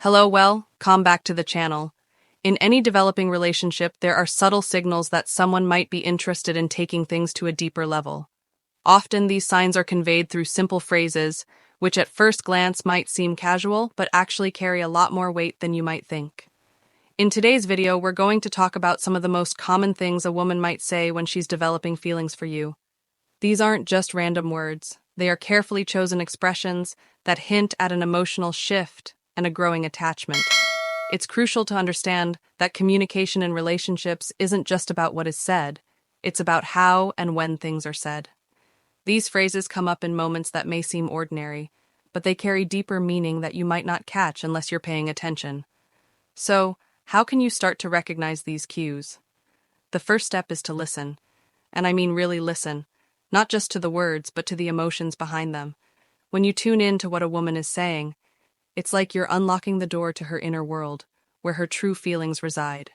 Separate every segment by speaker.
Speaker 1: Come back to the channel. In any developing relationship, there are subtle signals that someone might be interested in taking things to a deeper level. Often these signs are conveyed through simple phrases, which at first glance might seem casual, but actually carry a lot more weight than you might think. In today's video, we're going to talk about some of the most common things a woman might say when she's developing feelings for you. These aren't just random words. They are carefully chosen expressions that hint at an emotional shift and a growing attachment. It's crucial to understand that communication in relationships isn't just about what is said, it's about how and when things are said. These phrases come up in moments that may seem ordinary, but they carry deeper meaning that you might not catch unless you're paying attention. So, how can you start to recognize these cues? The first step is to listen. And I mean really listen, not just to the words, but to the emotions behind them. When you tune in to what a woman is saying, it's like you're unlocking the door to her inner world, where her true feelings reside.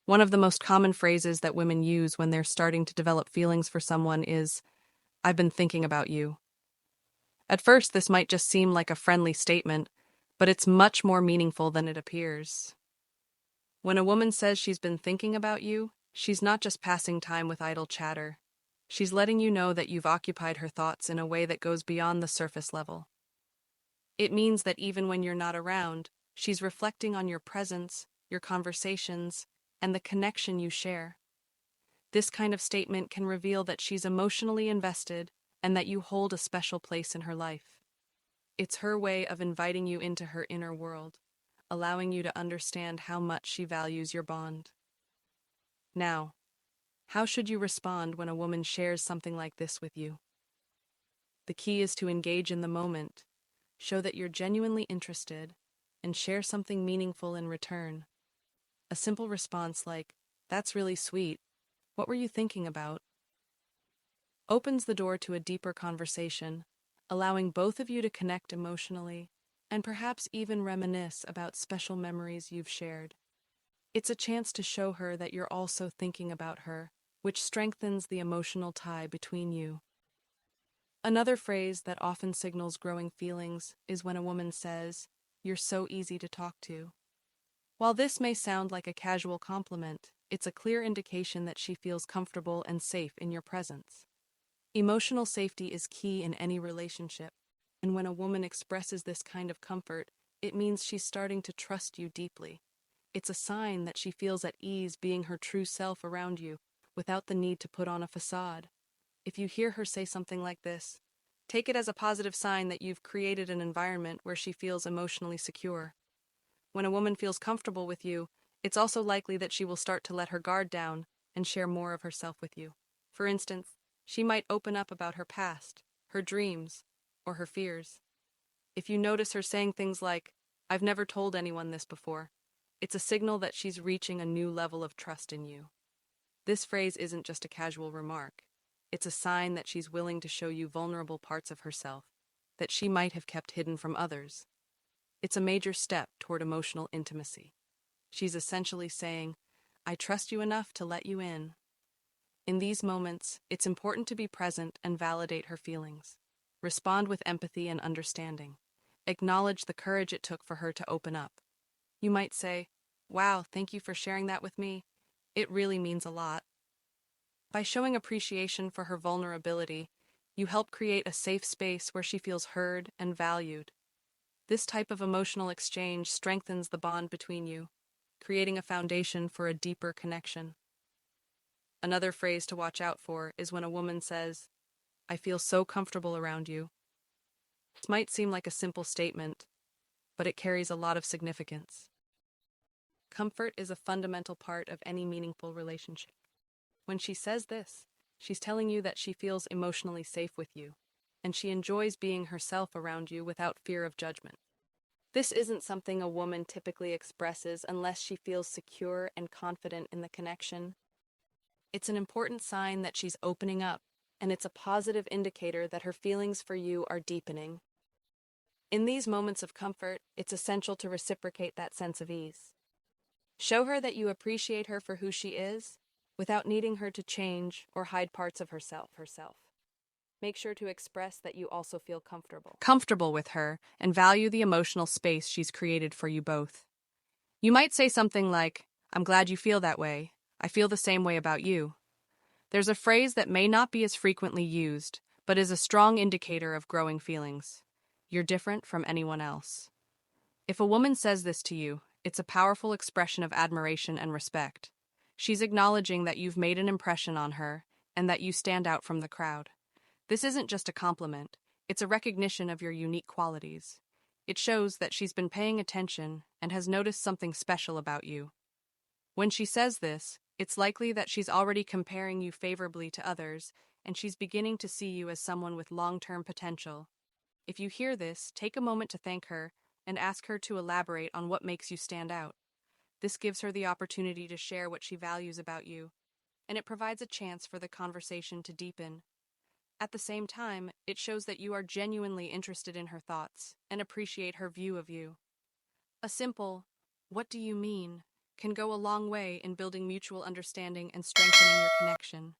Speaker 1: One of the most common phrases that women use when they're starting to develop feelings for someone is, "I've been thinking about you." At first, this might just seem like a friendly statement, but it's much more meaningful than it appears. When a woman says she's been thinking about you, she's not just passing time with idle chatter. She's letting you know that you've occupied her thoughts in a way that goes beyond the surface level. It means that even when you're not around, she's reflecting on your presence, your conversations, and the connection you share. This kind of statement can reveal that she's emotionally invested and that you hold a special place in her life. It's her way of inviting you into her inner world, allowing you to understand how much she values your bond. Now, how should you respond when a woman shares something like this with you? The key is to engage in the moment, show that you're genuinely interested, and share something meaningful in return. A simple response like, "That's really sweet. What were you thinking about?" opens the door to a deeper conversation, allowing both of you to connect emotionally and perhaps even reminisce about special memories you've shared. It's a chance to show her that you're also thinking about her, which strengthens the emotional tie between you. Another phrase that often signals growing feelings is when a woman says, "You're so easy to talk to." While this may sound like a casual compliment, it's a clear indication that she feels comfortable and safe in your presence. Emotional safety is key in any relationship, and when a woman expresses this kind of comfort, it means she's starting to trust you deeply. It's a sign that she feels at ease being her true self around you, without the need to put on a facade. If you hear her say something like this, take it as a positive sign that you've created an environment where she feels emotionally secure. When a woman feels comfortable with you, it's also likely that she will start to let her guard down and share more of herself with you. For instance, she might open up about her past, her dreams, or her fears. If you notice her saying things like, "I've never told anyone this before," it's a signal that she's reaching a new level of trust in you. This phrase isn't just a casual remark. It's a sign that she's willing to show you vulnerable parts of herself that she might have kept hidden from others. It's a major step toward emotional intimacy. She's essentially saying, "I trust you enough to let you in." In these moments, it's important to be present and validate her feelings. Respond with empathy and understanding. Acknowledge the courage it took for her to open up. You might say, "Wow, thank you for sharing that with me. It really means a lot." By showing appreciation for her vulnerability, you help create a safe space where she feels heard and valued. This type of emotional exchange strengthens the bond between you, creating a foundation for a deeper connection. Another phrase to watch out for is when a woman says, "I feel so comfortable around you." This might seem like a simple statement, but it carries a lot of significance. Comfort is a fundamental part of any meaningful relationship. When she says this, she's telling you that she feels emotionally safe with you, and she enjoys being herself around you without fear of judgment. This isn't something a woman typically expresses unless she feels secure and confident in the connection. It's an important sign that she's opening up, and it's a positive indicator that her feelings for you are deepening. In these moments of comfort, it's essential to reciprocate that sense of ease. Show her that you appreciate her for who she is, without needing her to change or hide parts of herself.
Speaker 2: Make sure to express that you also feel comfortable.
Speaker 1: Comfortable with her and value the emotional space she's created for you both. You might say something like, I'm glad you feel that way. I feel the same way about you. There's a phrase that may not be as frequently used, but is a strong indicator of growing feelings. You're different from anyone else. If a woman says this to you, it's a powerful expression of admiration and respect. She's acknowledging that you've made an impression on her and that you stand out from the crowd. This isn't just a compliment, it's a recognition of your unique qualities. It shows that she's been paying attention and has noticed something special about you. When she says this, it's likely that she's already comparing you favorably to others, and she's beginning to see you as someone with long-term potential. If you hear this, take a moment to thank her and ask her to elaborate on what makes you stand out. This gives her the opportunity to share what she values about you, and it provides a chance for the conversation to deepen. At the same time, it shows that you are genuinely interested in her thoughts and appreciate her view of you. A simple, "What do you mean?" can go a long way in building mutual understanding and strengthening your connection.